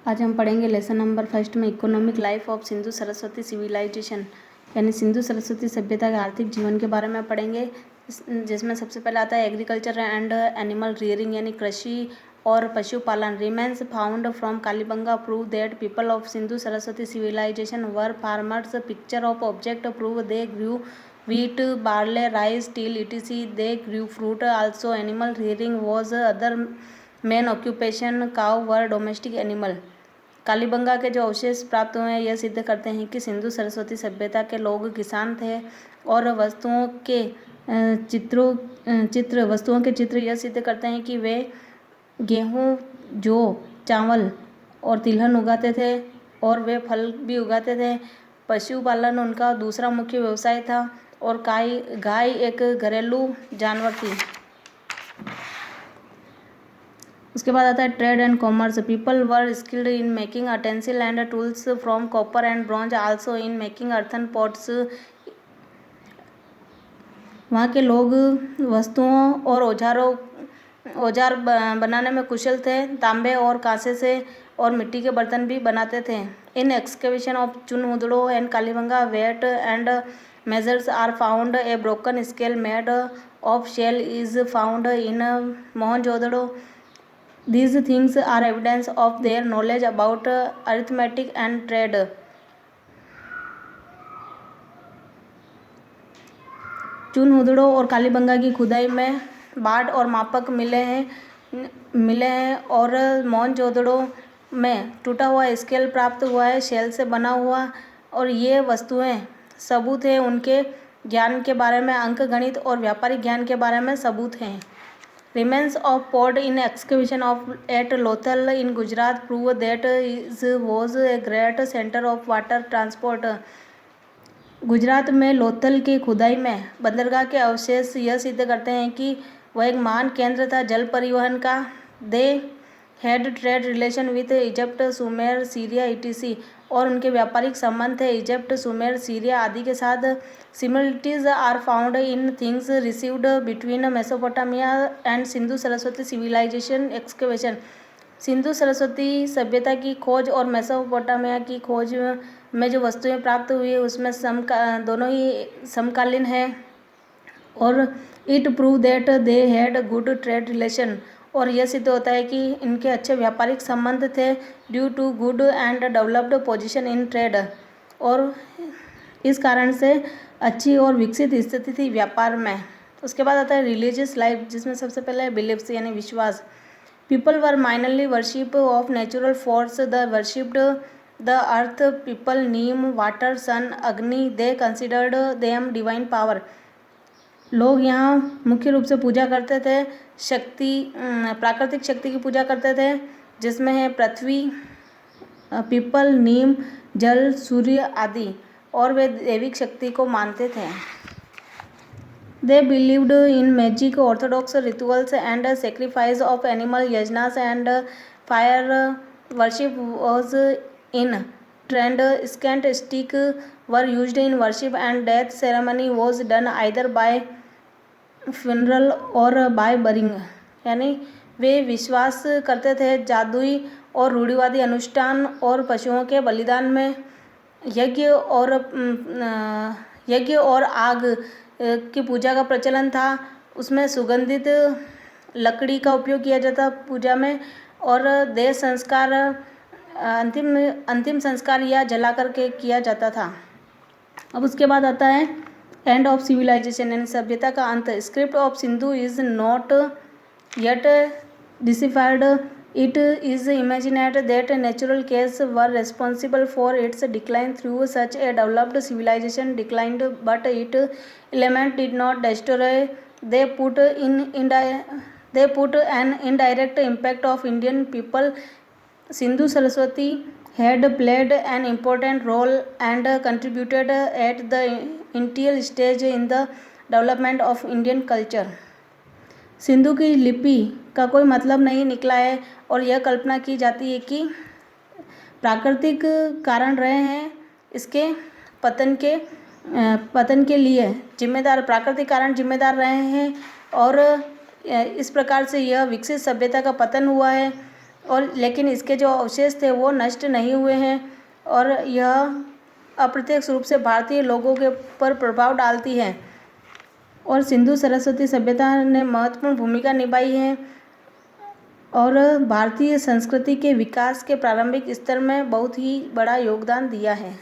आज हम पढ़ेंगे लेसन नंबर फर्स्ट में economic life of Sindhu Saraswati civilization, यानी सिंधु सरस्वती सभ्यता के आर्थिक जीवन के बारे में पढ़ेंगे। जिसमें सबसे पहले आता है एग्रीकल्चर एंड एनिमल रियरिंग, यानी कृषि और पशुपालन। Remains found from Kalibangan prove that people of Sindhu Saraswati civilization were farmers. Picture of object prove they grew wheat, barley, rice, till etc. They grew fruit also. Animal rearing was other main occupation. Cow were domestic animal. Kalibangan के जो अवशेष प्राप्त हुए हैं यह सिद्ध करते हैं कि सिंधु सरस्वती सभ्यता के लोग किसान थे और वस्तुओं के चित्र यह सिद्ध करते हैं कि वे गेहूँ, जौ, चावल और तिलहन उगाते थे और वे फल भी उगाते थे। पशुपालन उनका दूसरा मुख्य व्यवसाय था और गाय एक घरेलू जानवर थी। उसके बाद आता है trade and commerce. People were skilled in making utensil and tools from copper and bronze, also in making earthen pots. वहाँ के लोग वस्तुओं और औजार बनाने में कुशल थे, तांबे और कांसे से, और मिट्टी के बर्तन भी बनाते थे। In excavation of Chanhudaro and Kalibanga weight and measures are found. A broken scale made of shell is found in Mohenjodaro. These things are evidence of their knowledge about arithmetic and trade. चुनहुदड़ो और कालीबंगा की खुदाई में बाट और मापक मिले हैं और मोहनजोदड़ो में टूटा हुआ स्केल प्राप्त हुआ है, शेल से बना हुआ, और ये वस्तुएं सबूत हैं उनके ज्ञान के बारे में। अंक गणित और व्यापारिक ज्ञान के बारे में सबूत हैं। Remains of port in excavation at Lothal in Gujarat prove that it was a great center of water transport. Gujarat में लोथल की खुदाई में बंदरगाह के अवशेष यह सिद्ध करते हैं कि वह एक महान केंद्र था जल परिवहन का। They had trade relation with Egypt, Sumer, Syria etc. और उनके व्यापारिक संबंध थे इजिप्ट, सुमेर, सीरिया आदि के साथ। Similarities are found in things received between Mesopotamia and Sindhu Saraswati civilization excavation. Sindhu Saraswati सभ्यता की खोज और मेसोपोटामिया की खोज में जो वस्तुएं प्राप्त हुई है उसमें दोनों ही समकालीन हैं। और it prove that they had good trade relation, और यह सिद्ध होता है कि इनके अच्छे व्यापारिक संबंध थे due to good and developed position in trade, और इस कारण से अच्छी और विकसित स्थिति थी व्यापार में। उसके बाद आता है रिलीजियस लाइफ, जिसमें सबसे पहले बिलीफ्स यानी विश्वास। People were minorly worship of natural force. The worshipped the earth, peepal, neem, water, sun, Agni. They considered them divine power. लोग यहाँ मुख्य रूप से पूजा करते थे प्राकृतिक शक्ति की पूजा करते थे, जिसमें है पृथ्वी, पीपल, नीम, जल, सूर्य आदि, और वे दैविक शक्ति को मानते थे। They believed in magic, orthodox rituals and sacrifice of animal, yajnas and fire worship was in trend. Scent stick were used in worship and death ceremony was done either by funeral और by burning, यानी वे विश्वास करते थे जादुई और रूढ़िवादी अनुष्ठान और पशुओं के बलिदान में। यज्ञ और आग की पूजा का प्रचलन था। उसमें सुगंधित लकड़ी का उपयोग किया जाता पूजा में, और देह संस्कार अंतिम संस्कार या जला करके किया जाता था। अब उसके बाद आता है एंड ऑफ सिविलाइजेशन, यानी सभ्यता का अंत। Script of Sindhu is not yet deciphered. It is imagined that natural case were responsible for its decline through such a developed civilization declined, but it element did not destroy. They put an indirect impact of Indian people. Sindhu Saraswati had played an important role and contributed at the initial stage in the development of Indian culture. Sindhu की लिपि का कोई मतलब नहीं निकला है, और यह कल्पना की जाती है कि प्राकृतिक कारण रहे हैं इसके पतन के लिए प्राकृतिक कारण जिम्मेदार रहे हैं, और इस प्रकार से यह विकसित सभ्यता का पतन हुआ है। और लेकिन इसके जो अवशेष थे वो नष्ट नहीं हुए हैं और यह अप्रत्यक्ष रूप से भारतीय लोगों के ऊपर प्रभाव डालती है और सिंधु सरस्वती सभ्यता ने महत्वपूर्ण भूमिका निभाई है और भारतीय संस्कृति के विकास के प्रारंभिक स्तर में बहुत ही बड़ा योगदान दिया है।